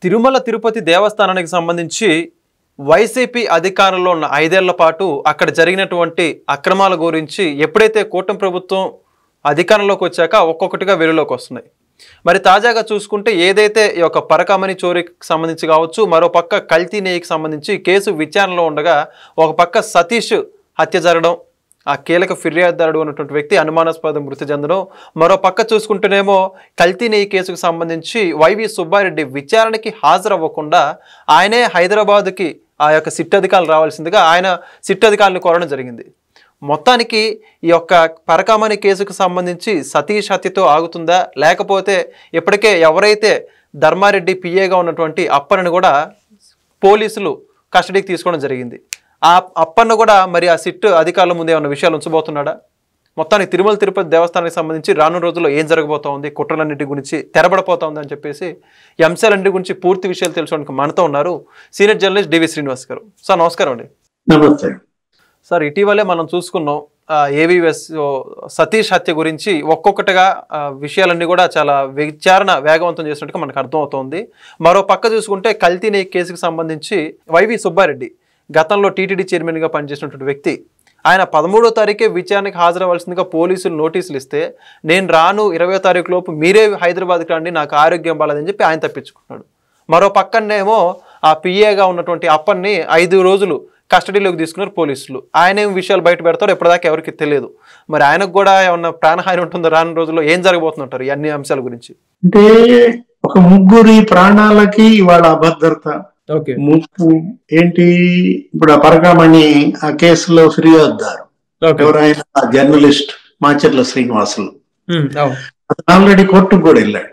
తిరుమల తిరుపతి దేవస్థానానికి సంబంధించి వైసీపీ అధికారంలో ఉన్న 5 ఏళ్ల పాటు అక్కడ జరిగినటువంటి అక్రమాల గురించి ఎప్పుడైతే కూటమి ప్రభుత్వం అధికారంలోకి వచ్చాక ఒక్కొక్కటిగా వెలుగులోకి వస్తున్నాయి. మరి తాజాగా చూసుకుంటే ఏదైతే ఈ యొక్క పరకామణి చోరీకి సంబంధించి కావచ్చు, మరో పక్క కల్తీ నెయ్యికి సంబంధించి కేసు విచారణలో ఉండగా ఒక పక్క సతీష్ హత్య జరగడం, ఆ కీలక ఫిర్యాదుదారుడు ఉన్నటువంటి వ్యక్తి అనుమానాస్పద మృతి చెందడం, మరో పక్క చూసుకుంటేనేమో కల్తీ నెయ్యి కేసుకు సంబంధించి వైవి సుబ్బారెడ్డి విచారణకి హాజరవ్వకుండా ఆయనే హైదరాబాద్కి ఆ యొక్క సిట్ అధికారులు రావాల్సిందిగా ఆయన సిట్ అధికారులను కోరడం జరిగింది. మొత్తానికి ఈ యొక్క పరకామణి కేసుకు సంబంధించి సతీష్ హత్యతో ఆగుతుందా, లేకపోతే ఇప్పటికే ఎవరైతే ధర్మారెడ్డి పిఏగా ఉన్నటువంటి అప్పన్నను కూడా పోలీసులు కస్టడీకి తీసుకోవడం జరిగింది. ఆ అప్పన్న కూడా మరి ఆ సిట్ అధికారుల ముందే ఉన్న విషయాలు ఉంచబోతున్నాడా? మొత్తానికి తిరుమల తిరుపతి దేవస్థానానికి సంబంధించి రానున్న రోజుల్లో ఏం జరగబోతోంది, కుట్రలన్నింటి గురించి తెరబడపోతోంది అని చెప్పేసి ఈ అంశాలన్నింటి గురించి పూర్తి విషయాలు తెలుసుకోవడానికి మనతో ఉన్నారు సీనియర్ జర్నలిస్ట్ డివి శ్రీనివాస్ గారు. సార్ నమస్కారం అండి. నమస్తే సార్, ఇటీవలే మనం చూసుకున్నాం ఏవిఎస్ సతీష్ హత్య గురించి ఒక్కొక్కటిగా విషయాలన్నీ కూడా చాలా విచారణ వేగవంతం చేసినట్టుగా మనకు అర్థమవుతోంది. మరో పక్క చూసుకుంటే కల్తీ నెయ్యి కేసుకు సంబంధించి వైవి సుబ్బారెడ్డి గతంలో టీటీడీ చైర్మన్గా పనిచేసినటువంటి వ్యక్తి, ఆయన 13వ తారీఖే విచారణకు హాజరవలసిందిగా పోలీసులు నోటీసులు ఇస్తే నేను రాను 20వ తారీఖు లోపు మీరే హైదరాబాద్కి రండి, నాకు ఆరోగ్యం బాలేదని చెప్పి ఆయన తప్పించుకున్నాడు. మరో పక్కనేమో ఆ పిఏగా ఉన్నటువంటి అప్పన్ని 5 రోజులు కస్టడీలోకి తీసుకున్నారు పోలీసులు. ఆయన ఏం విషయాలు బయట పెడతారో ఇప్పటిదాకా ఎవరికి తెలియదు. మరి ఆయనకు కూడా ఏమన్నా ప్రాణహాని ఉంటుందో రానున్న రోజుల్లో, ఏం జరగబోతుంటారు ఈ అన్ని అంశాల గురించి? అంటే ఒక ముగ్గురి ప్రాణాలకి ఇవాళ అభద్రత ముప్పు ఏంటి? ఇప్పుడు ఆ పరకామణి ఆ కేసులో ఫిర్యాదుదారు ఎవరైనా జర్నలిస్ట్ మాచర్ల శ్రీనివాసులు ఆల్రెడీ కోర్టుకు కూడా వెళ్ళాడు.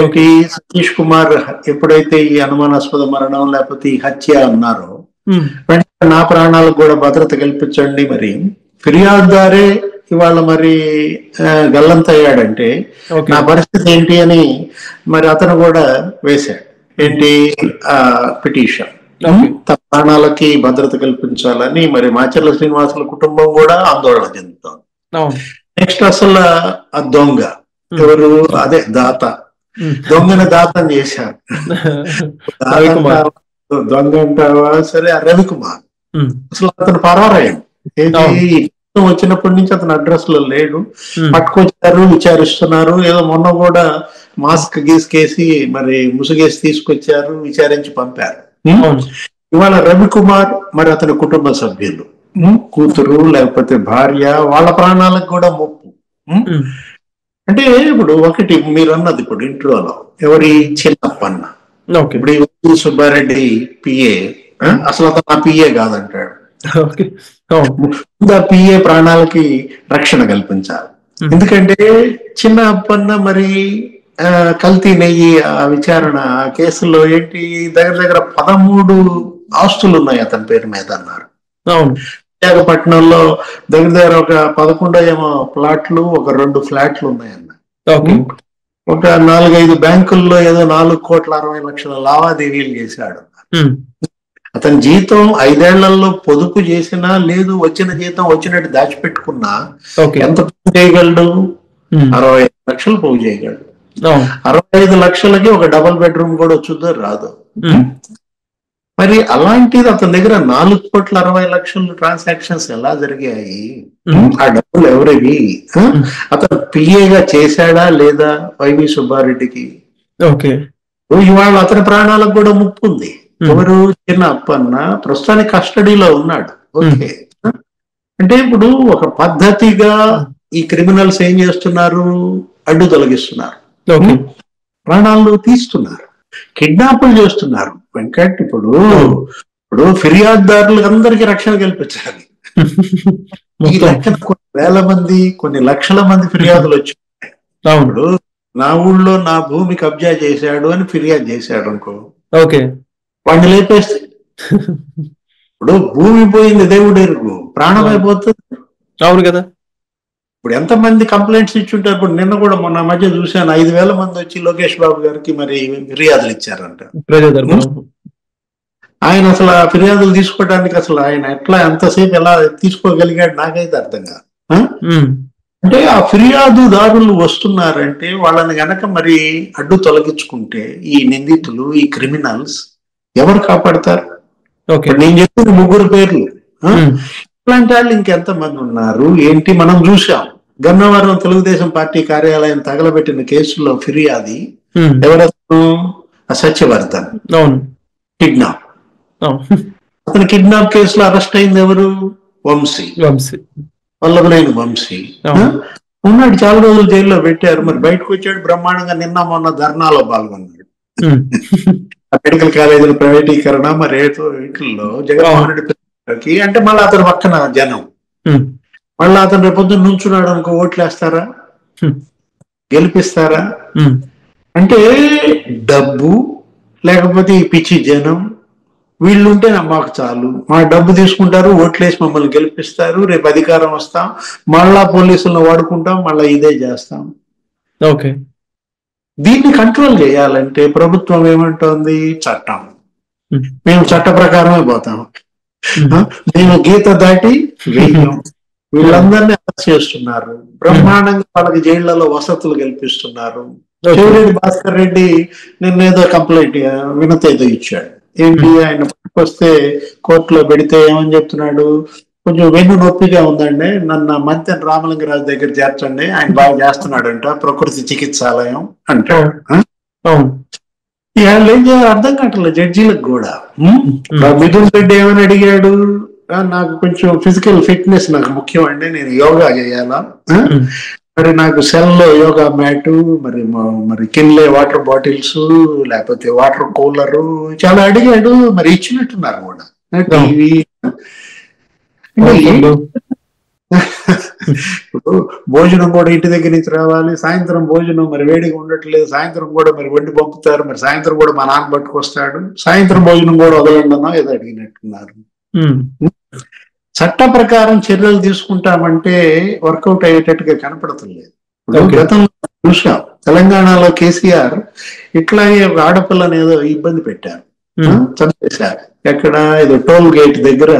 ఏంటి, సతీష్ కుమార్ ఎప్పుడైతే ఈ అనుమానాస్పద మరణం లేకపోతే ఈ హత్య అన్నారో వెంటనే నా ప్రాణాలకు కూడా భద్రత కల్పించండి, మరి ఫిర్యాదుదారే ఇవాళ మరి గల్లంతయ్యాడంటే నా పరిస్థితి ఏంటి అని మరి అతను కూడా వేశాడు. ఏంటి ఆ పిటిషన్, తన ప్రాణాలకి భద్రత కల్పించాలని మరి మాచర్ల శ్రీనివాసుల కుటుంబం కూడా ఆందోళన చెందుతోంది. నెక్స్ట్ అసలు ఆ దొంగ ఎవరు, అదే దాత, దొంగని దాతం చేశారు. దొంగ అంటావా సరే, ఆ రవికుమార్ అసలు అతను పరారయ్యాడు. వచ్చినప్పటి నుంచి అతను అడ్రస్ లో లేడు, పట్టుకొచ్చారు, విచారిస్తున్నారు. ఏదో మొన్న కూడా మాస్క్ గీసుకేసి మరి ముసుగేసి తీసుకొచ్చారు, విచారించి పంపారు. ఇవాళ రవికుమార్ మరి అతని కుటుంబ సభ్యులు, కూతురు లేకపోతే భార్య, వాళ్ళ ప్రాణాలకు కూడా ముప్పు. అంటే ఇప్పుడు ఒకటి మీరు అన్నది ఇప్పుడు ఇంట్రోలో ఎవరి చిన్నప్పన్న, ఇప్పుడు సుబ్బారెడ్డి పిఏ, అసలు అతను నా పిఏ కాదంటాడు. పిఏ ప్రాణాలకి రక్షణ కల్పించాలి. ఎందుకంటే చిన్న అప్పన్న మరి కల్తీ నెయ్యి ఆ విచారణ ఆ కేసులో ఏంటి దగ్గర 13 ఆస్తులు ఉన్నాయి అతని పేరు మీద అన్నారు. విశాఖపట్నంలో దగ్గర ఒక 11 ఏమో ప్లాట్లు, ఒక 2 ఫ్లాట్లు ఉన్నాయన్నారు. ఒక 4-5 బ్యాంకుల్లో ఏదో 4,60,00,000 లావాదేవీలు చేశాడు. అతని జీతం 5 ఏళ్లలో పొదుపు చేసినా లేదు, వచ్చిన జీతం వచ్చినట్టు దాచిపెట్టుకున్నా ఎంత పోగు చేయగలడు? 65 లక్షలు పోగు చేయగలడు. 65 లక్షలకి ఒక డబుల్ బెడ్రూమ్ కూడా వచ్చుద్దో రాదు. మరి అలాంటిది అతని దగ్గర 4,60,00,000 ట్రాన్సాక్షన్స్ ఎలా జరిగాయి? ఆ డబ్బులు ఎవరివి? అతను పిఏగా చేశాడా లేదా వైవి సుబ్బారెడ్డికి? ఇవాళ అతని ప్రాణాలకు కూడా ముప్పు ఉంది. ఎవరు? చిన్న అప్పన్న ప్రస్తుతానికి కస్టడీలో ఉన్నాడు. ఓకే, అంటే ఇప్పుడు ఒక పద్ధతిగా ఈ క్రిమినల్స్ ఏం చేస్తున్నారు? అడ్డు తొలగిస్తున్నారు, ప్రాణాలు తీస్తున్నారు, కిడ్నాపులు చేస్తున్నారు. వెంకట్ ఇప్పుడు ఫిర్యాదుదారులకు అందరికీ రక్షణ కల్పించాలి. ఈ లక్షణ కొన్ని వేల మంది, కొన్ని లక్షల మంది ఫిర్యాదులు వచ్చాయి. ఇప్పుడు నా ఊళ్ళో నా భూమి కబ్జా చేశాడు అని ఫిర్యాదు చేశాడు అనుకో, వాడిని లేపేస్తే ఇప్పుడు భూమి పోయింది దేవుడు ఎరుగు, ప్రాణం అయిపోతుంది. అవును కదా. ఇప్పుడు ఎంతమంది కంప్లైంట్స్ ఇచ్చుంటారు. ఇప్పుడు నిన్న కూడా మొన్న మధ్య చూశాను 5,000 మంది వచ్చి లోకేష్ బాబు గారికి మరి ఫిర్యాదులు ఇచ్చారంట. ఆయన అసలు ఆ ఫిర్యాదులు తీసుకోవడానికి అసలు ఆయన ఎట్లా ఎంతసేపు ఎలా తీసుకోగలిగాడు నాకైతే అర్థం కాదు. అంటే ఆ ఫిర్యాదుదారులు వస్తున్నారంటే వాళ్ళని గనక మరి అడ్డు తొలగించుకుంటే ఈ నిందితులు, ఈ క్రిమినల్స్ ఎవరు కాపాడతారు? ఓకే. ఇప్పుడు నేను చెప్పిన 3 పేర్లు, ఇట్లాంటి వాళ్ళు ఇంకెంత మంది ఉన్నారు ఏంటి మనం చూసాం. గన్నవరం తెలుగుదేశం పార్టీ కార్యాలయం తగలబెట్టిన కేసులో ఫిర్యాది ఎవరతను? సత్యవర్ధన్. కిడ్నాప్. అతని కిడ్నాప్ కేసులో అరెస్ట్ అయింది ఎవరు? వంశీ, వల్లభనేని వంశీ ఉన్నాడు. చాలా రోజులు జైల్లో పెట్టారు. మరి బయటకు వచ్చాడు బ్రహ్మాండంగా. నిన్న మొన్న ధర్నాలో పాల్గొన్నాడు. మెడికల్ కాలేజీల ప్రైవేటీకరణ మరి వీటిల్లో జగన్మోహన్ రెడ్డి అంటే మళ్ళీ అతని పక్కన జనం, మళ్ళీ అతను రేపొద్దున నుంచున్నాడు అనుకో, ఓట్లేస్తారా? గెలిపిస్తారా? అంటే డబ్బు లేకపోతే ఈ పిచ్చి జనం వీళ్ళుంటే మాకు చాలు, మా డబ్బు తీసుకుంటారు, ఓట్లేసి మమ్మల్ని గెలిపిస్తారు, రేపు అధికారం వస్తాం, మళ్ళా పోలీసులను వాడుకుంటాం, మళ్ళా ఇదే చేస్తాం. ఓకే. దీన్ని కంట్రోల్ చేయాలంటే ప్రభుత్వం ఏమంటోంది? చట్టం. మేము చట్ట ప్రకారమే పోతాం, మేము గీత దాటి వెయ్యం. వీళ్ళందరినీ అరెస్ట్ చేస్తున్నారు, బ్రహ్మాండంగా వాళ్ళకి జైళ్లలో వసతులు కల్పిస్తున్నారు. చెవిరెడ్డి భాస్కర్ రెడ్డి నిన్నేదో కంప్లైంట్ వినతి ఏదో ఇచ్చాడు. ఏంటి, ఆయన వస్తే కోర్టులో పెడితే ఏమని చెప్తున్నాడు? కొంచెం వెన్ను నొప్పిగా ఉందండి, నన్ను మంతెన రామలింగరాజు దగ్గర చేర్చండి, ఆయన బాగా చేస్తున్నాడంట ప్రకృతి చికిత్సాలయం అంటాడు. వాళ్ళు ఏం చేయాలి అర్థం కావట్లేదు జడ్జీలకు కూడా. మిథున్ రెడ్డి ఏమని అడిగాడు? నాకు కొంచెం ఫిజికల్ ఫిట్నెస్ నాకు ముఖ్యం అండి, నేను యోగా చేయాలా, మరి నాకు సెల్ లో యోగా మ్యాట్, మరి కిన్లే వాటర్ బాటిల్స్, లేకపోతే వాటర్ కూలరు చాలా అడిగాడు. మరి ఇచ్చినట్టున్నారు కూడా. టీవీ ఇప్పుడు భోజనం కూడా ఇంటి దగ్గర నుంచి రావాలి. సాయంత్రం భోజనం మరి వేడిగా ఉండట్లేదు, సాయంత్రం కూడా మరి వండి పంపుతారు. మరి సాయంత్రం కూడా మా నాన్న పట్టుకొస్తాడు, సాయంత్రం భోజనం కూడా వదలండన్నా ఏదో అడిగినట్టున్నారు. చట్ట ప్రకారం చర్యలు తీసుకుంటామంటే వర్కౌట్ అయ్యేటట్టుగా కనపడతలేదు. గతంలో చూసాం, తెలంగాణలో కేసీఆర్ ఇట్లాగే ఒక ఆడపిల్లని ఏదో ఇబ్బంది పెట్టారు, చంపేశారు. ఎక్కడ? ఏదో టోల్ గేట్ దగ్గర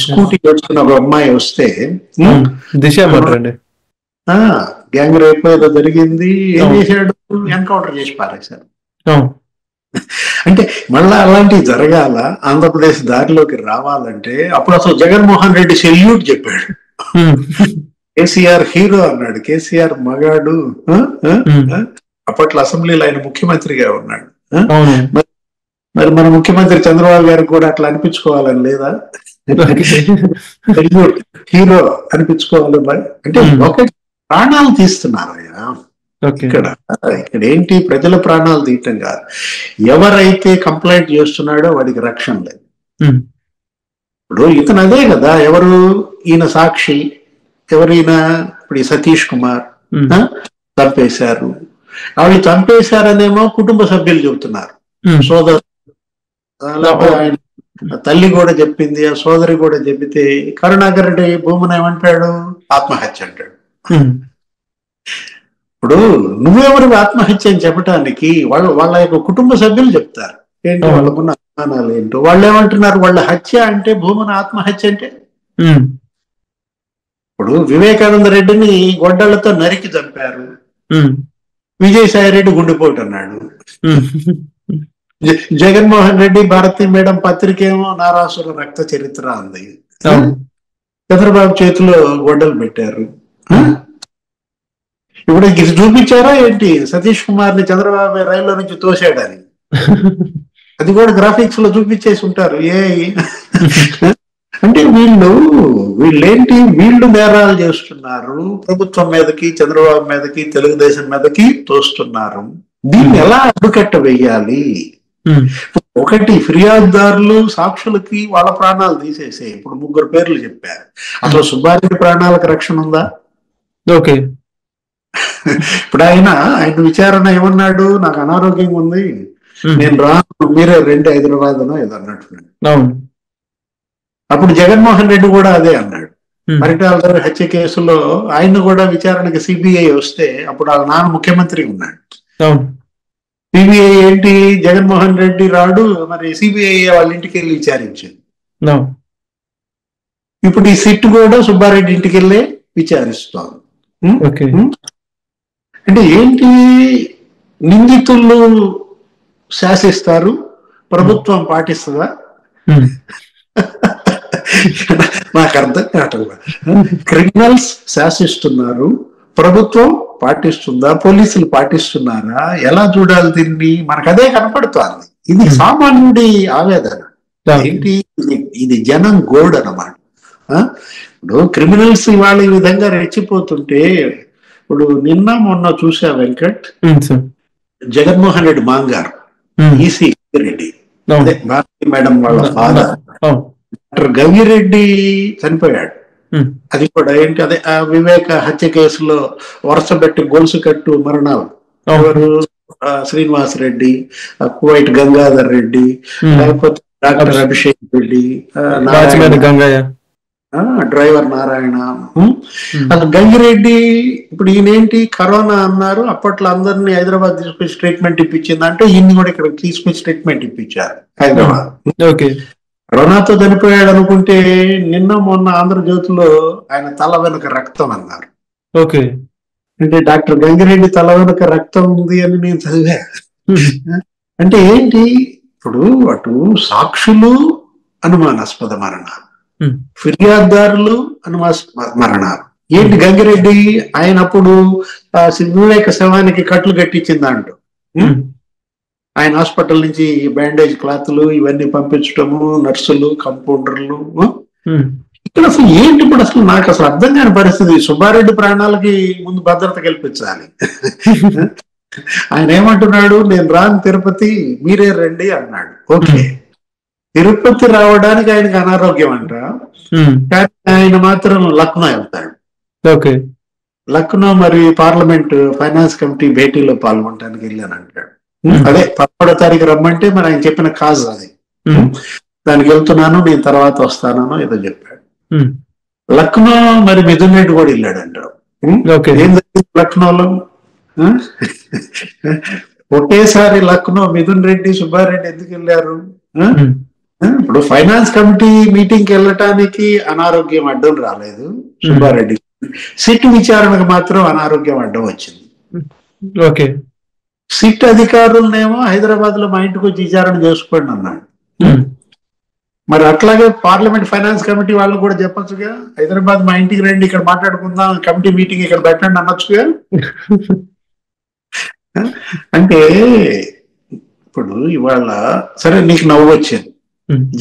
స్కూటీ వచ్చుకున్న ఒక అమ్మాయి వస్తే గ్యాంగ్ రేప్ ఏదో జరిగింది. ఏం చేశాడు? ఎన్కౌంటర్ చేసి పారేశారు. అంటే మళ్ళా అలాంటివి జరగాల, ఆంధ్రప్రదేశ్ దారిలోకి రావాలంటే అప్పుడు అసలు జగన్మోహన్ రెడ్డి సెల్యూట్ చెప్పాడు. కేసీఆర్ హీరో అన్నాడు, కేసీఆర్ మగాడు. అప్పట్లో అసెంబ్లీలో ఆయన ముఖ్యమంత్రిగా ఉన్నాడు. మరి మన ముఖ్యమంత్రి చంద్రబాబు గారికి కూడా అట్లా అనిపించుకోవాలని లేదా? హీరో అనిపించుకోవాలి. అంటే ఒకటి ప్రాణాలు తీస్తున్నారు ఆయన. ఇక్కడ ఏంటి, ప్రజల ప్రాణాలు తీయటం కాదు, ఎవరైతే కంప్లైంట్ చేస్తున్నాడో వాడికి రక్షణ లేదు. ఇప్పుడు ఇతను అదే కదా, ఎవరు ఈయన సాక్షి, ఎవరైనా ఇప్పుడు ఈ సతీష్ కుమార్ చంపేశారు, వాళ్ళు చంపేశారనేమో కుటుంబ సభ్యులు చెబుతున్నారు, సోదరు ఆయన తల్లి కూడా చెప్పింది, ఆ సోదరి కూడా చెబితే కరుణాకర్ రెడ్డి భూమిని ఏమంటాడు? ఆత్మహత్య అంటాడు. ఇప్పుడు నువ్వెవరు ఆత్మహత్య అని చెప్పడానికి వాళ్ళ యొక్క కుటుంబ సభ్యులు చెప్తారు ఏంటి, వాళ్ళకున్న అనుమానాలు ఏంటో. వాళ్ళు ఏమంటున్నారు? వాళ్ళ హత్య అంటే భూమిని ఆత్మహత్య అంటే. ఇప్పుడు వివేకానంద రెడ్డిని గొడ్డళ్లతో నరికి చంపారు, విజయసాయి రెడ్డి గుండెపోటు అన్నాడు. జగన్మోహన్ రెడ్డి భారతీ మేడం పత్రిక ఏమో నారాసుర రక్త చరిత్ర అంది. చంద్రబాబు చేతిలో గొడ్డలు పెట్టారు. ఇప్పుడు ఇది చూపించారా ఏంటి? సతీష్ కుమార్ ని చంద్రబాబు రైల్లో నుంచి తోసాడని, అది కూడా గ్రాఫిక్స్ లో చూపించేసి ఉంటారు. అంటే వీళ్ళేంటి, వీళ్ళు నేరాలు చేస్తున్నారు, ప్రభుత్వం మీదకి, చంద్రబాబు మీదకి, తెలుగుదేశం మీదకి తోస్తున్నారు. దీన్ని ఎలా అడ్డుకట్ట వేయాలి? ఒకటి, ఫిర్యాదుదారులు సాక్షులకి వాళ్ళ ప్రాణాలు తీసేసే. ఇప్పుడు 3 పేర్లు చెప్పారు, అసలు సుబ్బారెడ్డి ప్రాణాలకు రక్షణ ఉందా? ఓకే. ఇప్పుడు ఆయన విచారణ ఏమన్నాడు? నాకు అనారోగ్యంగా ఉంది, నేను రాను, మీరే రండి హైదరాబాద్ అనో ఏదో అన్నట్టున్నాడు. అప్పుడు జగన్మోహన్ రెడ్డి కూడా అదే అన్నాడు. పరిటాల గారి హత్య కేసులో ఆయన కూడా విచారణకి సిబిఐ వస్తే అప్పుడు వాళ్ళ నాన్న ముఖ్యమంత్రి ఉన్నాడు. సిబిఐ ఏంటి, జగన్మోహన్ రెడ్డి రాడు, మరి సిబిఐ వాళ్ళ ఇంటికి వెళ్ళి విచారించింది. ఇప్పుడు ఈ సిట్ కూడా సుబ్బారెడ్డి ఇంటికి వెళ్ళి విచారిస్తోంది. ఓకే. అంటే ఏంటి, నిందితులు శాసిస్తారు, ప్రభుత్వం పాటిస్తుందా? నాకు అర్థం కావట్లేదు. క్రిమినల్స్ శాసిస్తున్నారు, ప్రభుత్వం పాటిస్తుందా, పోలీసులు పాటిస్తున్నారా? ఎలా చూడాలి దీన్ని? మనకు అదే కనపడుతోంది. ఇది సామాన్యుడి ఆవేదన. ఏంటి ఇది జనం గోడ్ అన్నమాట. ఇప్పుడు క్రిమినల్స్ ఇవాళ ఈ విధంగా రెచ్చిపోతుంటే, ఇప్పుడు నిన్న మొన్న చూసా వెంకట్, జగన్మోహన్ రెడ్డి మాంగారు, ఈసీ రెడ్డి, భారతి మేడం వాళ్ళ ఫాదర్ డాక్టర్ గంగిరెడ్డి చనిపోయాడు. అది కూడా ఏంటి, అదే వివేక హత్య కేసులో వరుసపెట్టి గొలుసు కట్టు మరణాలు. ఎవరు? శ్రీనివాస్ రెడ్డి, కువైట్ గంగాధర్ రెడ్డి, లేకపోతే డాక్టర్ అభిషేక్ రెడ్డి, గంగయ్య, డ్రైవర్ నారాయణ. అసలు గంగిరెడ్డి ఇప్పుడు ఈయనేంటి, కరోనా అన్నారు, అప్పట్లో అందరినీ హైదరాబాద్ తీసుకొచ్చి ట్రీట్మెంట్ ఇప్పించిందంటే ఈయన్ని కూడా ఇక్కడ తీసుకొచ్చి ట్రీట్మెంట్ ఇప్పించారు హైదరాబాద్. కరోనాతో చనిపోయాడు అనుకుంటే, నిన్న మొన్న ఆంధ్రజ్యోతిలో ఆయన తల వెనుక రక్తం అన్నారు. ఓకే. అంటే డాక్టర్ గంగిరెడ్డి తల వెనుక రక్తం ఉంది అని నేను చదివా. అంటే ఏంటి, ఇప్పుడు అటు సాక్షులు అనుమానాస్పద మరణాలు, ఫిర్యాదుదారులు మరణాలు. ఏంటి గంగిరెడ్డి ఆయన అప్పుడు వివేక శవానికి కట్లు కట్టించిందంటూ ఆయన హాస్పిటల్ నుంచి బ్యాండేజ్ క్లాత్లు ఇవన్నీ పంపించటము, నర్సులు, కంపౌండర్లు. ఇక్కడ అసలు ఏంటి, ఇప్పుడు అసలు నాకు అసలు అర్థం కాని పరిస్థితి. సుబ్బారెడ్డి ప్రాణాలకి ముందు భద్రత కల్పించాలి. ఆయన ఏమంటున్నాడు, నేను రాను తిరుపతి, మీరే రండి అన్నాడు. ఓకే, తిరుపతి రావడానికి ఆయనకి అనారోగ్యం అంట, కానీ ఆయన మాత్రం లక్నో వెళ్తాడు. ఓకే. లక్నో మరి పార్లమెంట్ ఫైనాన్స్ కమిటీ భేటీలో పాల్గొనడానికి వెళ్ళాను అంటాడు. అదే 11వ తారీఖు రమ్మంటే మరి ఆయన చెప్పిన కాజ్ అది, దానికి వెళ్తున్నాను, నేను తర్వాత వస్తానో ఏదో చెప్పాడు. లక్నో మరి మిథున్ రెడ్డి కూడా వెళ్ళాడు అంటాడు. ఏం జరిగింది లక్నోలో? ఒకేసారి లక్నో మిథున్ రెడ్డి, సుబ్బారెడ్డి ఎందుకు వెళ్ళారు? ఇప్పుడు ఫైనాన్స్ కమిటీ మీటింగ్ కి వెళ్ళటానికి అనారోగ్యం అడ్డం రాలేదు సుబ్బారెడ్డి, సిట్ విచారణకు మాత్రం అనారోగ్యం అడ్డం వచ్చింది. ఓకే. సిట్ అధికారులనేమో హైదరాబాద్ లో మా ఇంటికి వచ్చి విచారణ చేసుకోండి అన్నాడు. మరి అట్లాగే పార్లమెంట్ ఫైనాన్స్ కమిటీ వాళ్ళు కూడా చెప్పొచ్చుగా, హైదరాబాద్ మా ఇంటికి రండి, ఇక్కడ మాట్లాడుకుందాం, కమిటీ మీటింగ్ ఇక్కడ పెట్టండి అనొచ్చుగా. అంటే ఇప్పుడు ఇవాళ సరే నీకు నవ్వు వచ్చింది,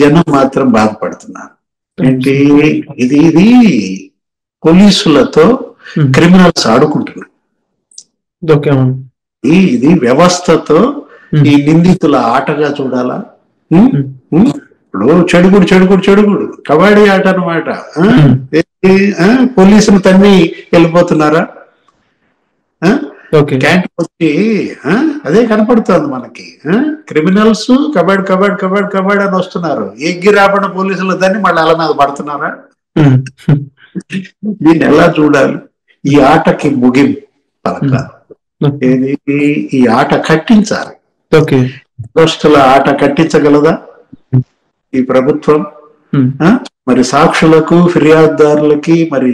జనం మాత్రం బాధపడుతున్నారు. ఏంటి ఇది పోలీసులతో క్రిమినల్స్ ఆడుకుంటున్నారు. ఇది వ్యవస్థతో ఈ నిందితుల ఆటగా చూడాలా? ఇప్పుడు చెడుగుడు కబడ్డీ ఆట అన్నమాట. పోలీసులు తన్ని వెళ్ళిపోతున్నారా? క్యాంట్ వచ్చి అదే కనపడుతుంది మనకి. క్రిమినల్స్ కబడ్ అని వస్తున్నారు, ఎగ్గి రాబడిన పోలీసులు దాన్ని మళ్ళీ అలా మీద పడుతున్నారా? దీన్ని ఎలా చూడాలి? ఈ ఆటకి ముగింపు పలకాలి. ఈ ఆట కట్టించాలి. దోస్తుల ఆట కట్టించగలదా ఈ ప్రభుత్వం? మరి సాక్షులకు, ఫిర్యాదుదారులకి, మరి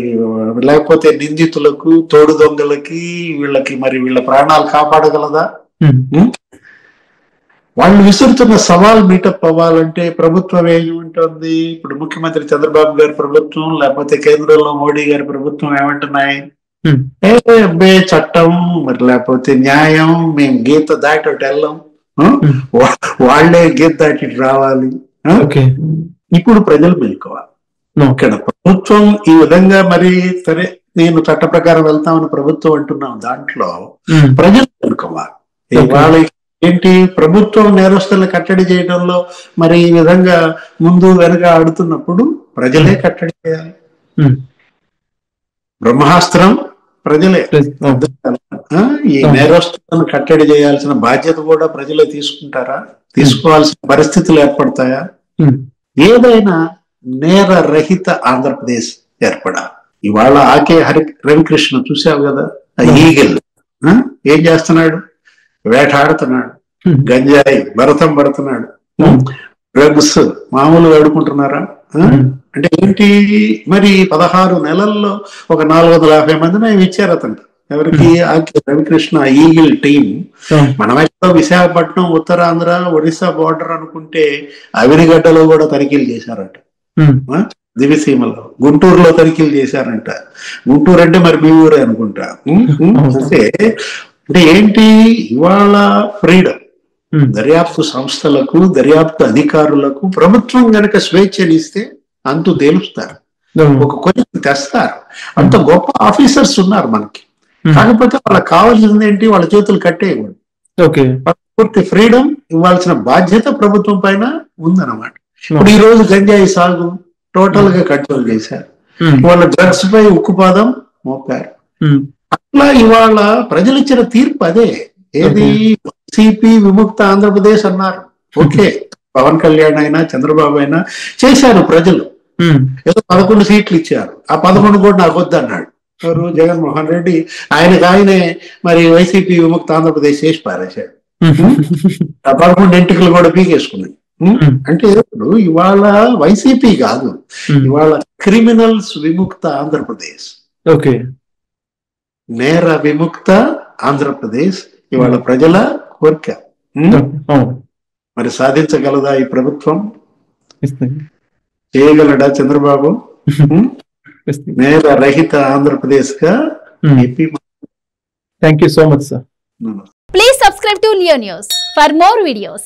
లేకపోతే నిందితులకు, తోడు దొంగలకి, వీళ్ళకి మరి వీళ్ళ ప్రాణాలు కాపాడగలదా? వాళ్ళు విసురుతున్న సవాల్ మీటప్ అవ్వాలంటే ప్రభుత్వం ఏమంటుంది? ఇప్పుడు ముఖ్యమంత్రి చంద్రబాబు గారి ప్రభుత్వం, లేకపోతే కేంద్రంలో మోడీ గారి ప్రభుత్వం ఏమంటున్నాయి? అబ్బే చట్టం, మరి లేకపోతే న్యాయం, మేము గీత దాటి ఒకటి వెళ్ళాం, వాళ్లే గీత దాటి రావాలి. ఇప్పుడు ప్రజలు మేల్కోవాలి. ఇక్కడ ప్రభుత్వం ఈ విధంగా మరి సరే నేను చట్ట ప్రకారం వెళ్తామని ప్రభుత్వం అంటున్నాం, దాంట్లో ప్రజలు మేల్కోవాలి. వాళ్ళ ఏంటి, ప్రభుత్వం నేరస్తులను కట్టడి చేయడంలో మరి ఈ విధంగా ముందు వెనక ఆడుతున్నప్పుడు ప్రజలే కట్టడి చేయాలి. బ్రహ్మాస్త్రం ప్రజలే. ఈ నేరస్తులను కట్టడి చేయాల్సిన బాధ్యత కూడా ప్రజలే తీసుకుంటారా? తీసుకోవాల్సిన పరిస్థితులు ఏర్పడతాయా? ఏదైనా నేర రహిత ఆంధ్రప్రదేశ్ ఏర్పడాలి. ఇవాళ ఆకే రవికృష్ణ చూసావు కదా, ఈగల్ ఏం చేస్తున్నాడు? వేటాడుతున్నాడు, గంజాయి భరతం పడుతున్నాడు, డ్రగ్స్ మామూలుగా ఆడుకుంటున్నారా? అంటే ఏంటి మరి 16 నెలల్లో ఒక 450 మందిని ఆయన ఇచ్చారు అతను. ఎవరికి? Ravikrishna eagle team. మనమైతే విశాఖపట్నం, ఉత్తరాంధ్ర, ఒడిశా బోర్డర్ అనుకుంటే అవినిగడ్డలో కూడా తనిఖీలు చేశారట, దివిసీమలో. గుంటూరులో తనిఖీలు చేశారంట. గుంటూరు అంటే మరి మీ ఊరే అనుకుంటా. అంటే అంటే ఏంటి, ఇవాళ ఫ్రీడమ్, దర్యాప్తు సంస్థలకు, దర్యాప్తు అధికారులకు ప్రభుత్వం గనక స్వేచ్ఛనిస్తే అంతు తేలుస్తారు, ఒక కొన్ని తెస్తారు. అంత గొప్ప ఆఫీసర్స్ ఉన్నారు మనకి. కాకపోతే వాళ్ళకి కావాల్సింది ఏంటి, వాళ్ళ చేతులు కట్టేయకూడదు. పూర్తి ఫ్రీడమ్ ఇవ్వాల్సిన బాధ్యత ప్రభుత్వం పైన ఉందన్నమాట. ఇప్పుడు ఈ రోజు గంజాయి సాగు టోటల్ గా కంట్రోల్ చేశారు, వాళ్ళ డ్రగ్స్ పై ఉక్కుపాదం మోపారు. అట్లా ఇవాళ ప్రజలు ఇచ్చిన తీర్పు అదే. ఏది? సిపి విముక్త ఆంధ్రప్రదేశ్ అన్నారు. ఓకే, పవన్ కళ్యాణ్ అయినా చంద్రబాబు అయినా చేశారు. ప్రజలు ఏదో 11 సీట్లు ఇచ్చారు. ఆ 11 కూడా నాకు వద్దన్నాడు ఎవరు? జగన్మోహన్ రెడ్డి. ఆయననే మరి వైసీపీ విముక్త ఆంధ్రప్రదేశ్ చేసి పారేశాడు. ఆ 11 ఎంటికలు కూడా పీకేసుకున్నాయి. అంటే ఇప్పుడు ఇవాళ వైసీపీ కాదు, ఇవాళ క్రిమినల్స్ విముక్త ఆంధ్రప్రదేశ్, నేర విముక్త ఆంధ్రప్రదేశ్ ఇవాళ ప్రజల కోరిక. మరి సాధించగలదా ఈ ప్రభుత్వం? చేయగలడా చంద్రబాబు? నేర రహిత ఆంధ్రప్రదేశ్ గా AP. Thank you so much sir. Please subscribe to Leo News for more videos.